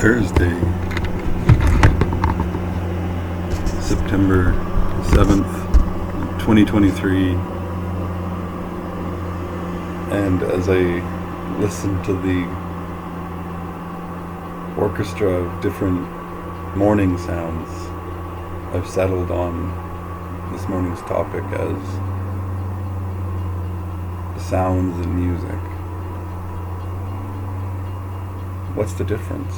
Thursday, September 7th, 2023, and as I listen to the orchestra of different morning sounds, I've settled on this morning's topic as sounds and music. What's the difference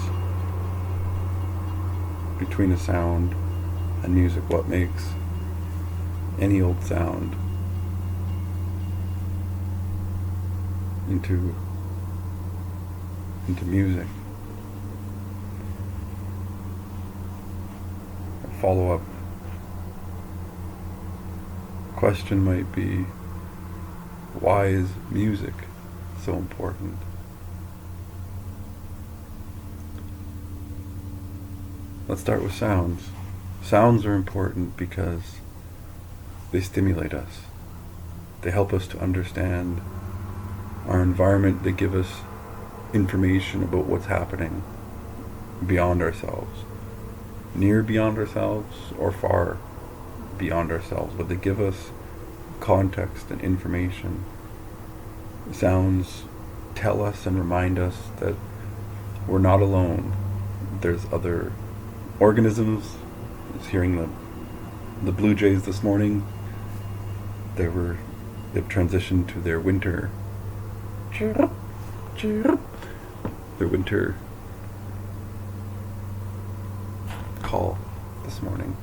between a sound and music? What makes any old sound into music? A follow-up question might be, why is music so important? Let's start with sounds. Sounds are important because they stimulate us. They help us to understand our environment. They give us information about what's happening beyond ourselves, near beyond ourselves or far beyond ourselves, but they give us context and information. Sounds tell us and remind us that we're not alone. There's other organisms. I was hearing the blue jays this morning. They've transitioned to their winter call this morning.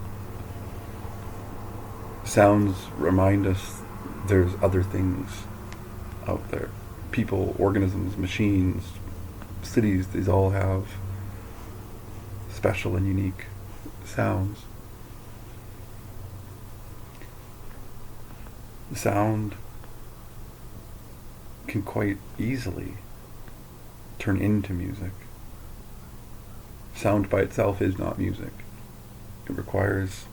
Sounds remind us there's other things out there. People, organisms, machines, cities, these all have special and unique sounds. Sound can quite easily turn into music. Sound by itself is not music. It requires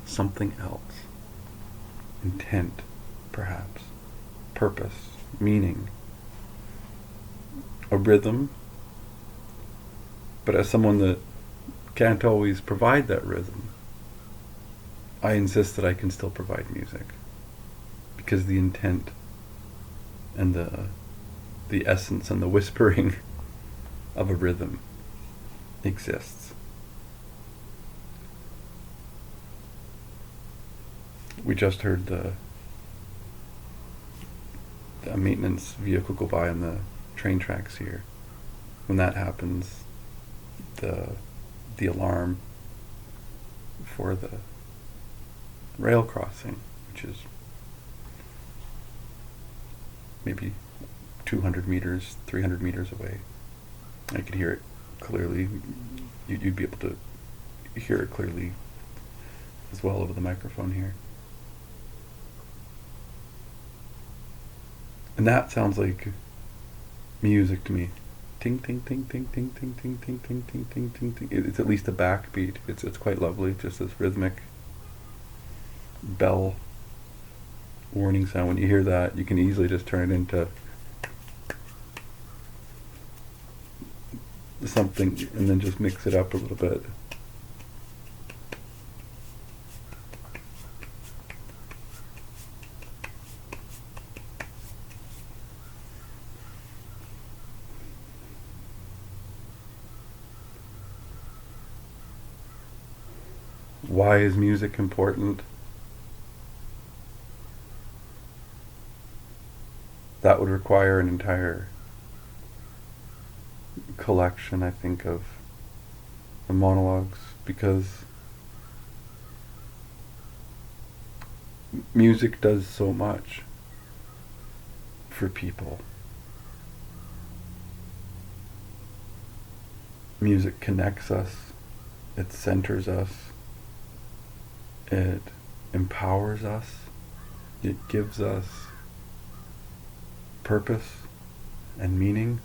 something else. Intent, perhaps. Purpose, meaning. A rhythm. But as someone that can't always provide that rhythm, I insist that I can still provide music, because the intent and the essence and the whispering of a rhythm exists. We just heard the maintenance vehicle go by on the train tracks here. When that happens, the alarm for the rail crossing, which is maybe 200 meters, 300 meters away. I could hear it clearly. You'd be able to hear it clearly as well over the microphone here. And that sounds like music to me. Ting, ting, ting, ting, ting, ting, ting, ting, ting, ting, ting, ting, ting. It's at least a backbeat. It's quite lovely, just this rhythmic bell warning sound. When you hear that, you can easily just turn it into something and then just mix it up a little bit. Why is music important? That would require an entire collection, I think, of monologues, because music does so much for people. Music connects us, it centers us, it empowers us, it gives us purpose and meaning.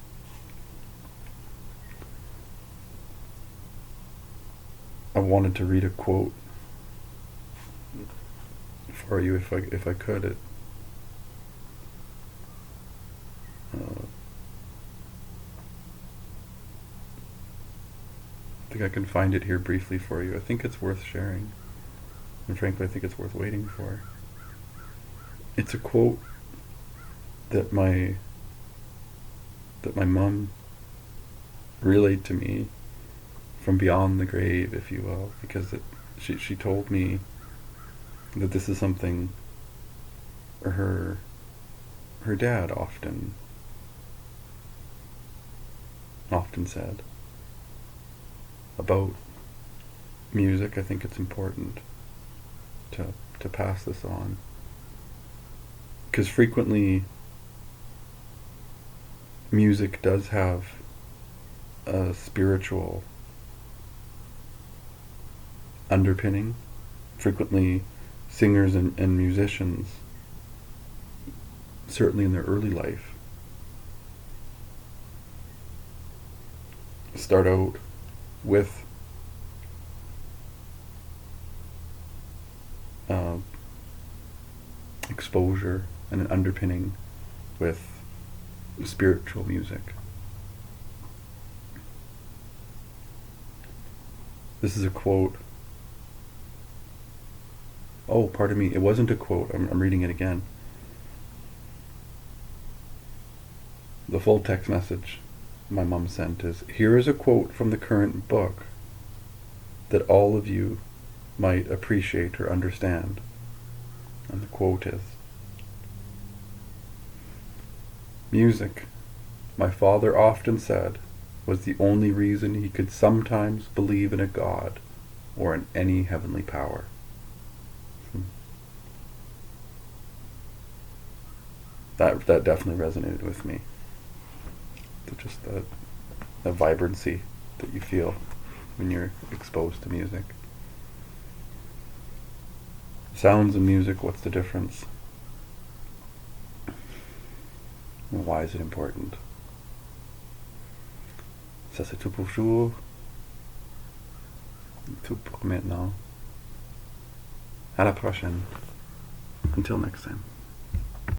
I wanted to read a quote for you if I could. It think I can find it here briefly for you. I think it's worth sharing. And frankly, I think it's worth waiting for. It's a quote that my mom relayed to me from beyond the grave, if you will, because she told me that this is something her dad often said about music. I think it's important to pass this on, because frequently music does have a spiritual underpinning. Frequently singers and musicians, certainly in their early life, start out with exposure and an underpinning with spiritual music. This is a quote. Oh, pardon me, it wasn't a quote. I'm reading it again. The full text message my mom sent is, "Here is a quote from the current book that all of you might appreciate or understand." And the quote is, "Music, my father often said, was the only reason he could sometimes believe in a God or in any heavenly power." That definitely resonated with me. Just that vibrancy that you feel when you're exposed to music. Sounds and music, what's the difference? And why is it important? Ça c'est tout pour jour. Tout pour maintenant. À la prochaine. Until next time.